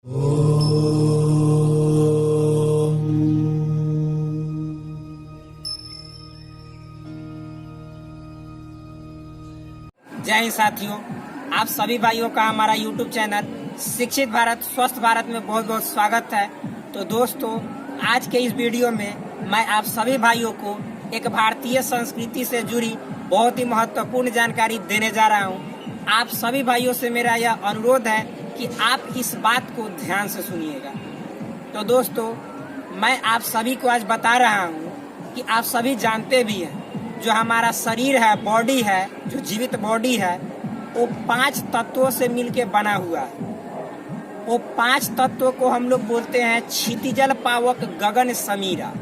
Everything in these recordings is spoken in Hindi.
जय हिंद साथियों, आप सभी भाइयों का हमारा YouTube चैनल शिक्षित भारत स्वस्थ भारत में बहुत बहुत स्वागत है। तो दोस्तों, आज के इस वीडियो में मैं आप सभी भाइयों को एक भारतीय संस्कृति से जुड़ी बहुत ही महत्वपूर्ण जानकारी देने जा रहा हूं। आप सभी भाइयों से मेरा यह अनुरोध है कि आप इस बात को ध्यान से सुनिएगा। तो दोस्तों, मैं आप सभी को आज बता रहा हूं कि आप सभी जानते भी हैं, जो हमारा शरीर है, बॉडी है, जो जीवित बॉडी है, वो 5 तत्वों से मिलके बना हुआ है। वो 5 तत्वों को हम लोग बोलते हैं क्षितिजल पावक गगन समीरा।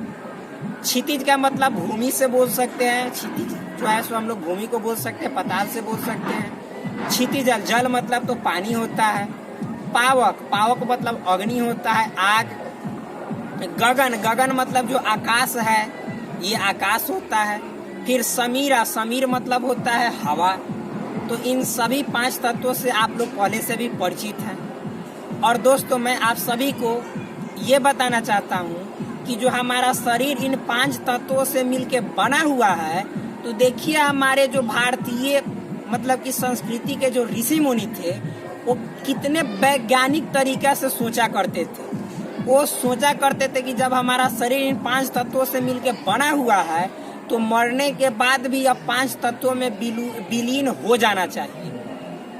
क्षितिज का मतलब भूमि से बोल सकते हैं, क्षितिज जो है सो हम लोग भूमि को बोल सकते हैं, पताल से बोल सकते हैं। क्षितिजल जल मतलब तो पानी होता है। पावक, पावक मतलब अग्नि होता है, आग। गगन, गगन मतलब जो आकाश है, ये आकाश होता है। फिर समीरा, समीर मतलब होता है हवा। तो इन सभी 5 तत्वों से आप लोग पहले से भी परिचित हैं। और दोस्तों, मैं आप सभी को ये बताना चाहता हूँ कि जो हमारा शरीर इन 5 तत्वों से मिलके बना हुआ है, तो देखिए हमारे जो भारतीय मतलब कि संस्कृति के जो ऋषि मुनि थे, वो कितने वैज्ञानिक तरीका से सोचा करते थे। वो सोचा करते थे कि जब हमारा शरीर इन 5 तत्वों से मिलके बना हुआ है, तो मरने के बाद भी अब 5 तत्वों में विलीन हो जाना चाहिए।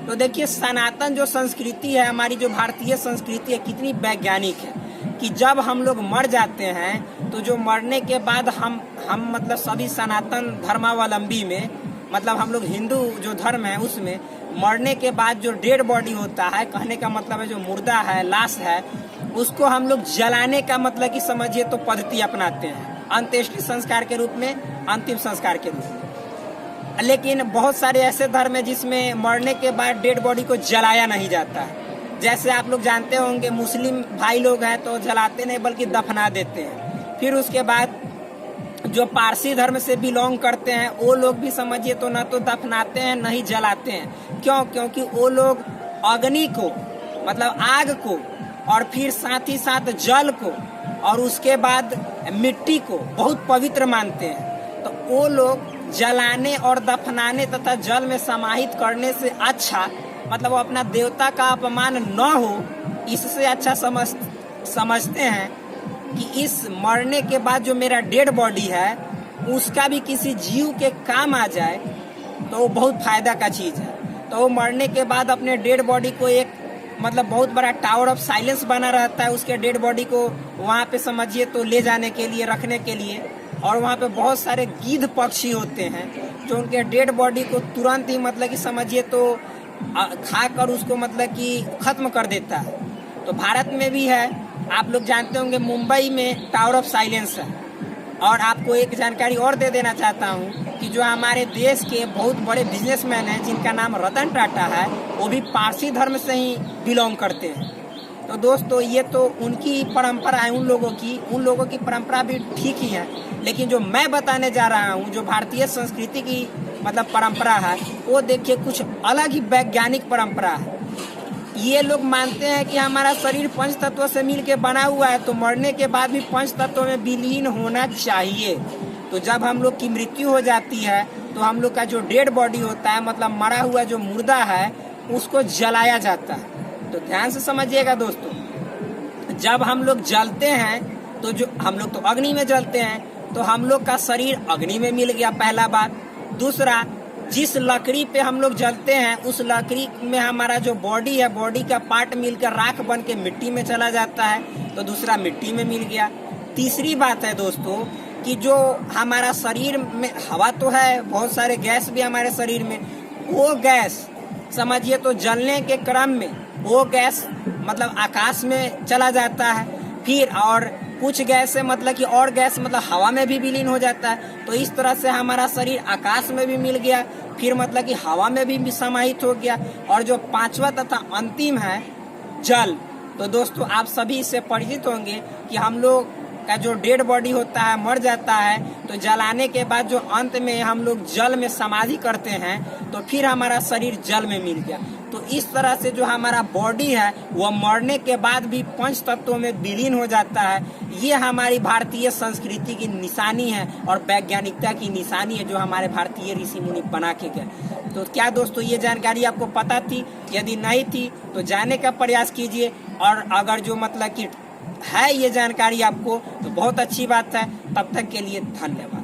तो देखिए, सनातन जो संस्कृति है, हमारी जो भारतीय संस्कृति है, कितनी वैज्ञानिक है कि जब हम लोग मर जाते हैं, तो जो मरने के बाद हम मतलब सभी सनातन धर्मावलंबी में, मतलब हम लोग हिंदू जो धर्म है, उसमें मरने के बाद जो डेड बॉडी होता है, कहने का मतलब है जो मुर्दा है, लाश है, उसको हम लोग जलाने का मतलब कि समझिए तो पद्धति अपनाते हैं, अंत्येष्टि संस्कार के रूप में, अंतिम संस्कार के रूप में। लेकिन बहुत सारे ऐसे धर्म है जिसमें मरने के बाद डेड बॉडी को जलाया नहीं जाता है। जैसे आप लोग जानते होंगे, मुस्लिम भाई लोग हैं तो जलाते नहीं बल्कि दफना देते हैं। फिर उसके बाद जो पारसी धर्म से बिलोंग करते हैं, वो लोग भी समझिए तो ना तो दफनाते हैं, न ही जलाते हैं। क्यों? क्योंकि वो लोग अग्नि को मतलब आग को, और फिर साथ ही साथ जल को, और उसके बाद मिट्टी को बहुत पवित्र मानते हैं। तो वो लोग जलाने और दफनाने तथा जल में समाहित करने से अच्छा, मतलब वो अपना देवता का अपमान न हो, इससे अच्छा समझते हैं कि इस मरने के बाद जो मेरा डेड बॉडी है, उसका भी किसी जीव के काम आ जाए, तो वो बहुत फायदा का चीज है। तो वो मरने के बाद अपने डेड बॉडी को एक मतलब बहुत बड़ा टावर ऑफ साइलेंस बना रहता है, उसके डेड बॉडी को वहाँ पे समझिए तो ले जाने के लिए, रखने के लिए। और वहाँ पे बहुत सारे गिद्ध पक्षी होते हैं जो उनके डेड बॉडी को तुरंत ही मतलब कि समझिए तो खाकर उसको मतलब कि खत्म कर देता है। तो भारत में भी है, आप लोग जानते होंगे, मुंबई में टावर ऑफ साइलेंस है। और आपको एक जानकारी और दे देना चाहता हूँ कि जो हमारे देश के बहुत बड़े बिजनेसमैन हैं, जिनका नाम रतन टाटा है, वो भी पारसी धर्म से ही बिलोंग करते हैं। तो दोस्तों, ये तो उनकी परंपरा है, उन लोगों की परंपरा भी ठीक ही है। लेकिन जो मैं बताने जा रहा हूँ, जो भारतीय संस्कृति की मतलब परंपरा है, वो देखिए कुछ अलग ही वैज्ञानिक परंपरा है। ये लोग मानते हैं कि हमारा शरीर 5 तत्वों से मिलके बना हुआ है, तो मरने के बाद भी 5 तत्वों में विलीन होना चाहिए। तो जब हम लोग की मृत्यु हो जाती है, तो हम लोग का जो डेड बॉडी होता है, मतलब मरा हुआ जो मुर्दा है, उसको जलाया जाता है। तो ध्यान से समझिएगा दोस्तों, जब हम लोग जलते हैं, तो जो हम लोग तो अग्नि में जलते हैं, तो हम लोग का शरीर अग्नि में मिल गया, पहला बात। दूसरा, जिस लकड़ी पे हम लोग जलते हैं, उस लकड़ी में हमारा जो बॉडी है, बॉडी का पार्ट मिलकर राख बन के मिट्टी में चला जाता है, तो दूसरा मिट्टी में मिल गया। तीसरी बात है दोस्तों कि जो हमारा शरीर में हवा तो है, बहुत सारे गैस भी हमारे शरीर में, वो गैस समझिए तो जलने के क्रम में वो गैस मतलब आकाश में चला जाता है। फिर और कुछ गैस से मतलब कि और गैस मतलब हवा में भी विलीन हो जाता है। तो इस तरह से हमारा शरीर आकाश में भी मिल गया, फिर मतलब कि हवा में भी समाहित हो गया। और जो 5वां तथा अंतिम है जल, तो दोस्तों आप सभी इससे परिचित होंगे कि हम लोग का जो डेड बॉडी होता है मर जाता है, तो जलाने के बाद जो अंत में हम लोग जल में समाधि करते हैं, तो फिर हमारा शरीर जल में मिल गया। तो इस तरह से जो हमारा बॉडी है वह मरने के बाद भी पंच तत्वों में विलीन हो जाता है। ये हमारी भारतीय संस्कृति की निशानी है और वैज्ञानिकता की निशानी है जो हमारे भारतीय ऋषि मुनि बना के गए। तो क्या दोस्तों ये जानकारी आपको पता थी? यदि नहीं थी तो जानने का प्रयास कीजिए, और अगर जो मतलब कि है ये जानकारी आपको तो बहुत अच्छी बात है। तब तक के लिए धन्यवाद।